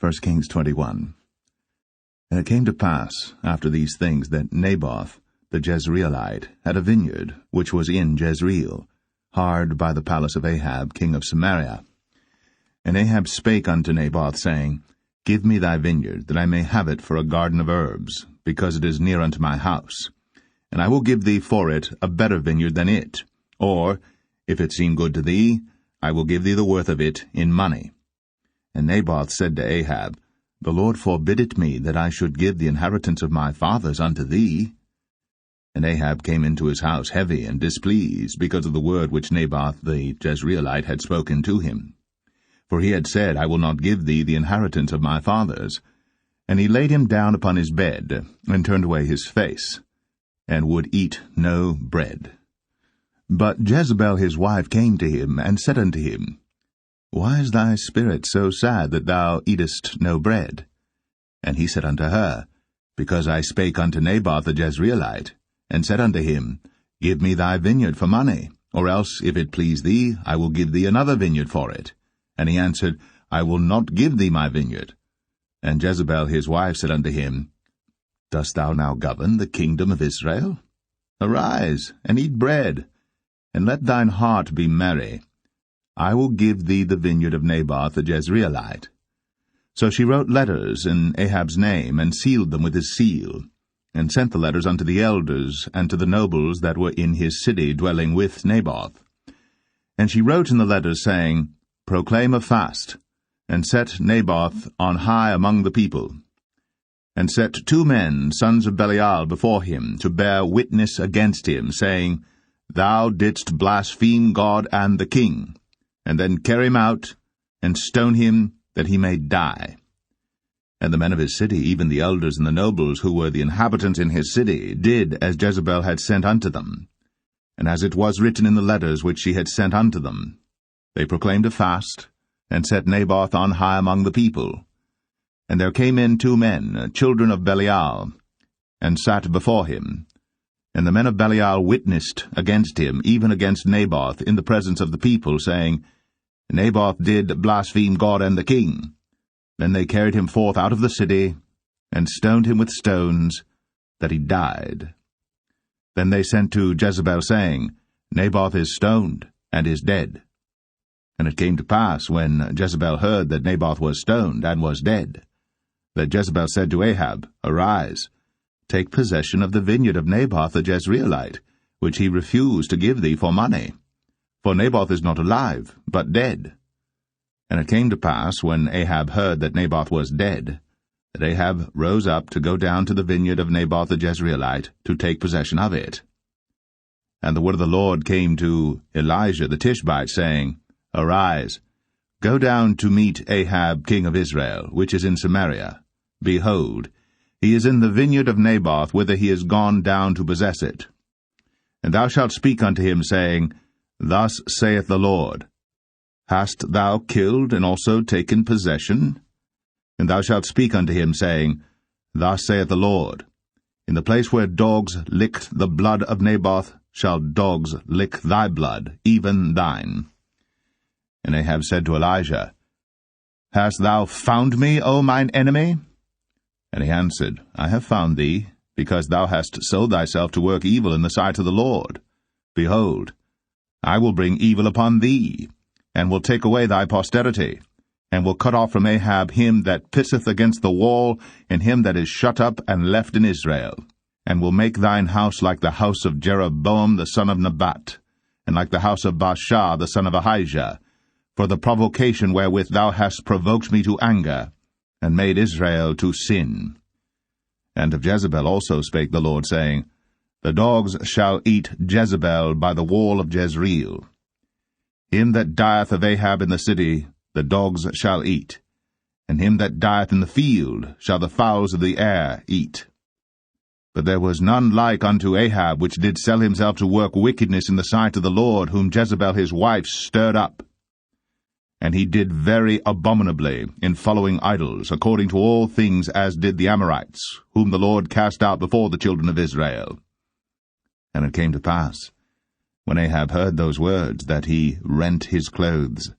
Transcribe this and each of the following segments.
1 Kings 21. And it came to pass, after these things, that Naboth the Jezreelite had a vineyard, which was in Jezreel, hard by the palace of Ahab king of Samaria. And Ahab spake unto Naboth, saying, Give me thy vineyard, that I may have it for a garden of herbs, because it is near unto my house. And I will give thee for it a better vineyard than it. Or, if it seem good to thee, I will give thee the worth of it in money. And Naboth said to Ahab, The Lord forbid it me, that I should give the inheritance of my fathers unto thee. And Ahab came into his house heavy and displeased, because of the word which Naboth the Jezreelite had spoken to him. For he had said, I will not give thee the inheritance of my fathers. And he laid him down upon his bed, and turned away his face, and would eat no bread. But Jezebel his wife came to him, and said unto him, Why is thy spirit so sad that thou eatest no bread? And he said unto her, Because I spake unto Naboth the Jezreelite, and said unto him, Give me thy vineyard for money, or else, if it please thee, I will give thee another vineyard for it. And he answered, I will not give thee my vineyard. And Jezebel his wife said unto him, Dost thou now govern the kingdom of Israel? Arise, and eat bread, and let thine heart be merry. I will give thee the vineyard of Naboth the Jezreelite. So she wrote letters in Ahab's name, and sealed them with his seal, and sent the letters unto the elders and to the nobles that were in his city dwelling with Naboth. And she wrote in the letters, saying, Proclaim a fast, and set Naboth on high among the people. And set 2 men, sons of Belial, before him, to bear witness against him, saying, Thou didst blaspheme God and the king. And then carry him out, and stone him, that he may die. And the men of his city, even the elders and the nobles, who were the inhabitants in his city, did as Jezebel had sent unto them, and as it was written in the letters which she had sent unto them. They proclaimed a fast, and set Naboth on high among the people. And there came in 2 men, children of Belial, and sat before him. And the men of Belial witnessed against him, even against Naboth, in the presence of the people, saying, Naboth did blaspheme God and the king. Then they carried him forth out of the city, and stoned him with stones, that he died. Then they sent to Jezebel, saying, Naboth is stoned, and is dead. And it came to pass, when Jezebel heard that Naboth was stoned, and was dead, that Jezebel said to Ahab, Arise, take possession of the vineyard of Naboth the Jezreelite, which he refused to give thee for money. For Naboth is not alive, but dead. And it came to pass, when Ahab heard that Naboth was dead, that Ahab rose up to go down to the vineyard of Naboth the Jezreelite, to take possession of it. And the word of the Lord came to Elijah the Tishbite, saying, Arise, go down to meet Ahab king of Israel, which is in Samaria. Behold, he is in the vineyard of Naboth, whither he is gone down to possess it. And thou shalt speak unto him, saying, Thus saith the Lord, Hast thou killed and also taken possession? And thou shalt speak unto him, saying, Thus saith the Lord, In the place where dogs licked the blood of Naboth shall dogs lick thy blood, even thine. And Ahab said to Elijah, Hast thou found me, O mine enemy? And he answered, I have found thee, because thou hast sold thyself to work evil in the sight of the Lord. Behold, I will bring evil upon thee, and will take away thy posterity, and will cut off from Ahab him that pisseth against the wall, and him that is shut up and left in Israel, and will make thine house like the house of Jeroboam the son of Nebat, and like the house of Baasha the son of Ahijah, for the provocation wherewith thou hast provoked me to anger, and made Israel to sin. And of Jezebel also spake the Lord, saying, The dogs shall eat Jezebel by the wall of Jezreel. Him that dieth of Ahab in the city the dogs shall eat, and him that dieth in the field shall the fowls of the air eat. But there was none like unto Ahab, which did sell himself to work wickedness in the sight of the Lord, whom Jezebel his wife stirred up. And he did very abominably in following idols, according to all things as did the Amorites, whom the Lord cast out before the children of Israel. And it came to pass, when Ahab heard those words, that he rent his clothes,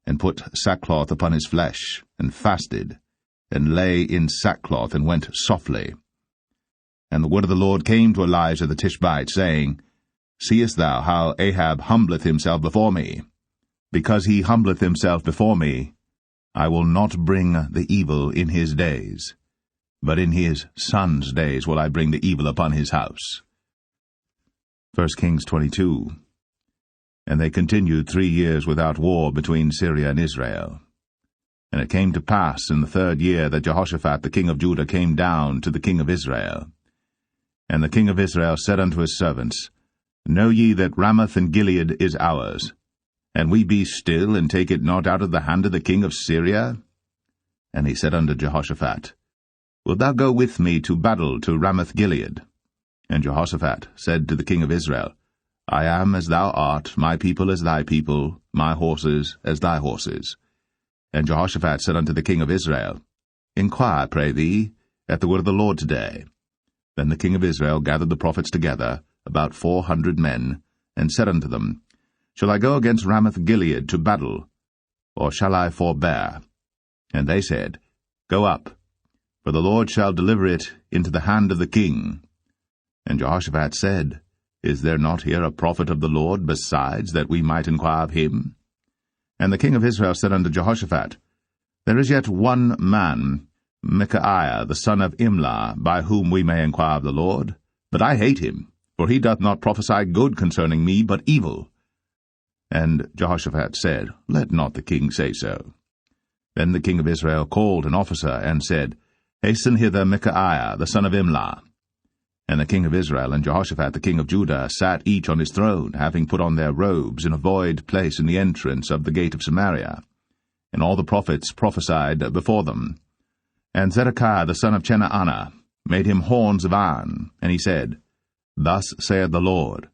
and put sackcloth upon his flesh, and fasted, and lay in sackcloth, and went softly. And the word of the Lord came to Elijah the Tishbite, saying, Seest thou how Ahab humbleth himself before me? Because he humbleth himself before me, I will not bring the evil in his days, but in his son's days will I bring the evil upon his house. 1 Kings 22. And they continued 3 years without war between Syria and Israel. And it came to pass in the 3rd year that Jehoshaphat the king of Judah came down to the king of Israel. And the king of Israel said unto his servants, Know ye that Ramoth and Gilead is ours, and we be still, and take it not out of the hand of the king of Syria? And he said unto Jehoshaphat, Wilt thou go with me to battle to Ramoth Gilead? And Jehoshaphat said to the king of Israel, I am as thou art, my people as thy people, my horses as thy horses. And Jehoshaphat said unto the king of Israel, Inquire, pray thee, at the word of the Lord today. Then the king of Israel gathered the prophets together, about 400 men, and said unto them, Shall I go against Ramoth Gilead to battle, or shall I forbear? And they said, Go up, for the Lord shall deliver it into the hand of the king. And Jehoshaphat said, Is there not here a prophet of the Lord besides, that we might inquire of him? And the king of Israel said unto Jehoshaphat, There is yet one man, Micaiah the son of Imlah, by whom we may inquire of the Lord. But I hate him, for he doth not prophesy good concerning me, but evil. And Jehoshaphat said, Let not the king say so. Then the king of Israel called an officer, and said, Hasten hither Micaiah the son of Imlah. And the king of Israel and Jehoshaphat the king of Judah sat each on his throne, having put on their robes in a void place in the entrance of the gate of Samaria. And all the prophets prophesied before them. And Zedekiah the son of Chenaanah made him horns of iron, and he said, Thus saith the Lord,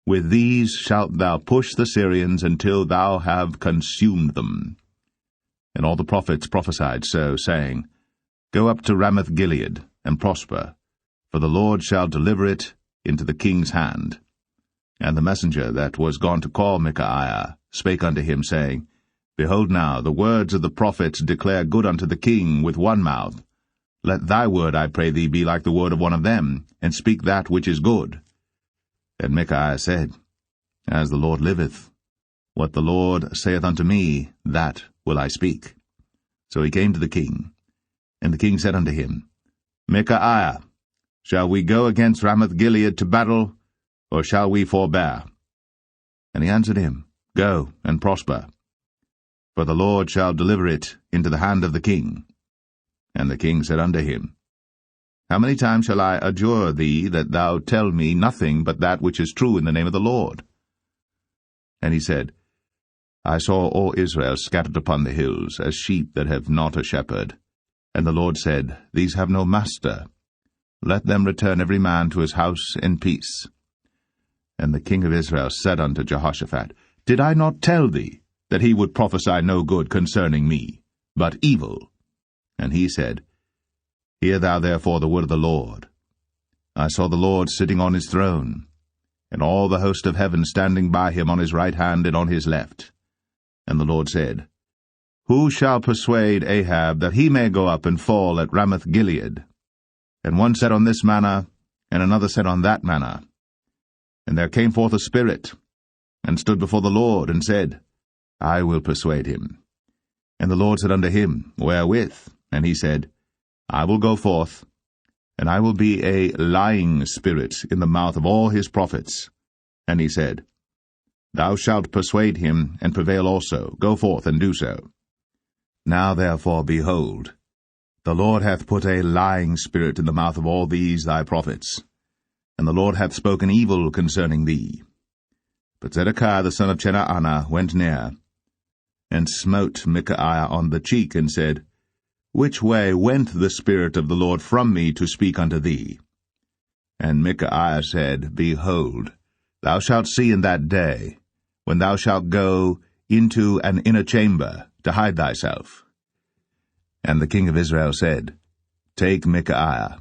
With these shalt thou push the Syrians until thou have consumed them. And all the prophets prophesied so, saying, Go up to Ramoth Gilead, and prosper, for the Lord shall deliver it into the king's hand. And the messenger that was gone to call Micaiah spake unto him, saying, Behold now, the words of the prophets declare good unto the king with one mouth. Let thy word, I pray thee, be like the word of one of them, and speak that which is good. And Micaiah said, As the Lord liveth, what the Lord saith unto me, that will I speak. So he came to the king. And the king said unto him, Micaiah, shall we go against Ramoth Gilead to battle, or shall we forbear? And he answered him, Go, and prosper, for the Lord shall deliver it into the hand of the king. And the king said unto him, How many times shall I adjure thee that thou tell me nothing but that which is true in the name of the Lord? And he said, I saw all Israel scattered upon the hills, as sheep that have not a shepherd. And the Lord said, These have no master. Let them return every man to his house in peace. And the king of Israel said unto Jehoshaphat, Did I not tell thee that he would prophesy no good concerning me, but evil? And he said, Hear thou therefore the word of the Lord. I saw the Lord sitting on his throne, and all the host of heaven standing by him on his right hand and on his left. And the Lord said, Who shall persuade Ahab that he may go up and fall at Ramoth Gilead? And one said on this manner, and another said on that manner. And there came forth a spirit, and stood before the Lord, and said, I will persuade him. And the Lord said unto him, Wherewith? And he said, I will go forth, and I will be a lying spirit in the mouth of all his prophets. And he said, Thou shalt persuade him, and prevail also. Go forth, and do so. Now therefore, behold, the Lord hath put a lying spirit in the mouth of all these thy prophets, and the Lord hath spoken evil concerning thee. But Zedekiah the son of Chenaanah went near, and smote Micaiah on the cheek, and said, Which way went the Spirit of the Lord from me to speak unto thee? And Micaiah said, Behold, thou shalt see in that day, when thou shalt go into an inner chamber to hide thyself. And the king of Israel said, Take Micaiah,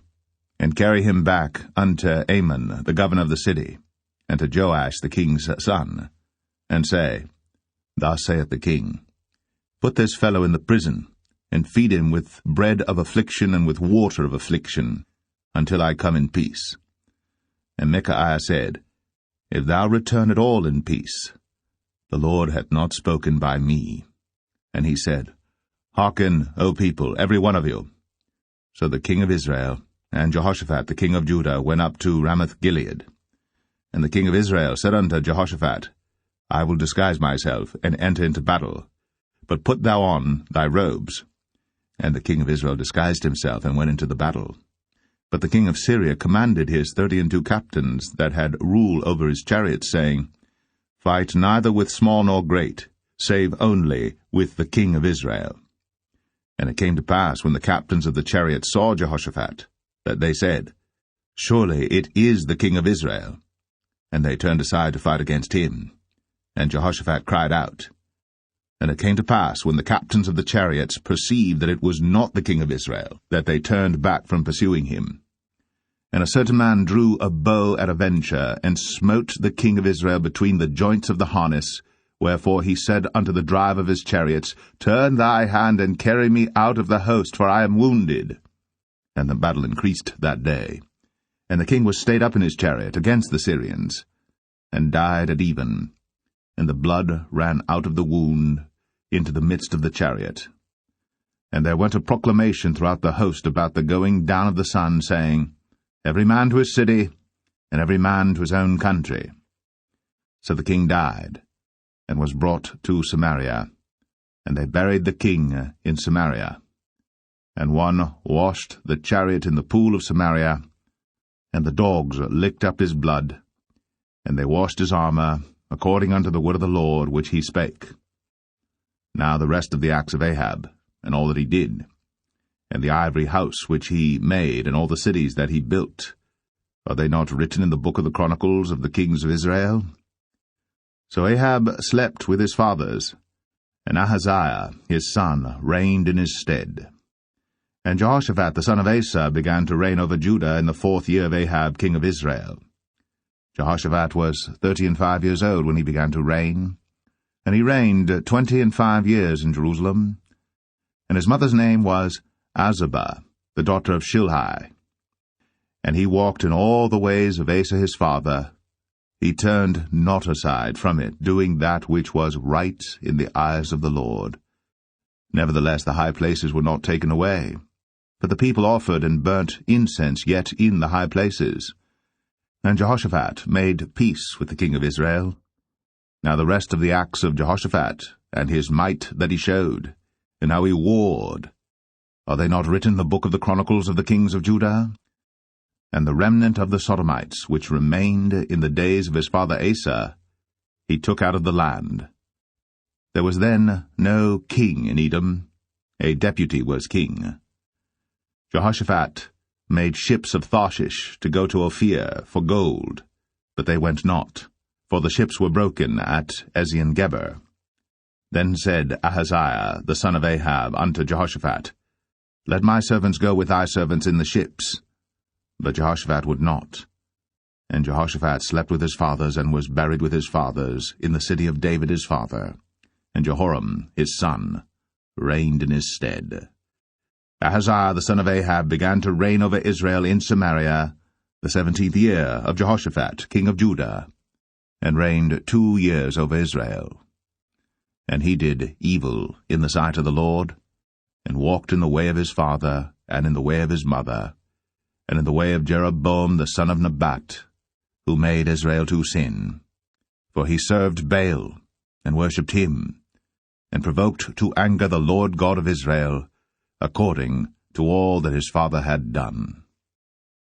and carry him back unto Amon the governor of the city, and to Joash the king's son, and say, Thus saith the king, Put this fellow in the prison, and feed him with bread of affliction and with water of affliction, until I come in peace. And Micaiah said, If thou return at all in peace, the Lord hath not spoken by me. And he said, Hearken, O people, every one of you. So the king of Israel and Jehoshaphat the king of Judah went up to Ramoth-Gilead. And the king of Israel said unto Jehoshaphat, I will disguise myself, and enter into battle, but put thou on thy robes. And the king of Israel disguised himself, and went into the battle. But the king of Syria commanded his 32 captains that had rule over his chariots, saying, Fight neither with small nor great, save only with the king of Israel. And it came to pass, when the captains of the chariots saw Jehoshaphat, that they said, Surely it is the king of Israel. And they turned aside to fight against him. And Jehoshaphat cried out. And it came to pass, when the captains of the chariots perceived that it was not the king of Israel, that they turned back from pursuing him. And a certain man drew a bow at a venture, and smote the king of Israel between the joints of the harness. Wherefore he said unto the driver of his chariots, Turn thy hand, and carry me out of the host, for I am wounded. And the battle increased that day. And the king was stayed up in his chariot against the Syrians, and died at even. And the blood ran out of the wound into the midst of the chariot. And there went a proclamation throughout the host about the going down of the sun, saying, Every man to his city, and every man to his own country. So the king died, and was brought to Samaria, and they buried the king in Samaria. And one washed the chariot in the pool of Samaria, and the dogs licked up his blood, and they washed his armor, according unto the word of the Lord which he spake. Now the rest of the acts of Ahab, and all that he did, and the ivory house which he made, and all the cities that he built, are they not written in the book of the Chronicles of the kings of Israel? So Ahab slept with his fathers, and Ahaziah his son reigned in his stead. And Jehoshaphat the son of Asa began to reign over Judah in the 4th year of Ahab king of Israel. Jehoshaphat was 35 years old when he began to reign, and he reigned 25 years in Jerusalem. And his mother's name was Azubah, the daughter of Shilhi. And he walked in all the ways of Asa his father. He turned not aside from it, doing that which was right in the eyes of the Lord. Nevertheless the high places were not taken away, but the people offered and burnt incense yet in the high places. And Jehoshaphat made peace with the king of Israel. Now the rest of the acts of Jehoshaphat, and his might that he showed, and how he warred, are they not written in the book of the Chronicles of the kings of Judah? And the remnant of the Sodomites, which remained in the days of his father Asa, he took out of the land. There was then no king in Edom, a deputy was king. Jehoshaphat made ships of Tarshish to go to Ophir for gold, but they went not, for the ships were broken at Ezion-Geber. Then said Ahaziah the son of Ahab unto Jehoshaphat, Let my servants go with thy servants in the ships. But Jehoshaphat would not. And Jehoshaphat slept with his fathers, and was buried with his fathers in the city of David his father. And Jehoram his son reigned in his stead. Ahaziah the son of Ahab began to reign over Israel in Samaria the 17th year of Jehoshaphat king of Judah, and reigned 2 years over Israel. And he did evil in the sight of the Lord, and walked in the way of his father, and in the way of his mother, and in the way of Jeroboam the son of Nebat, who made Israel to sin. For he served Baal, and worshipped him, and provoked to anger the Lord God of Israel, according to all that his father had done.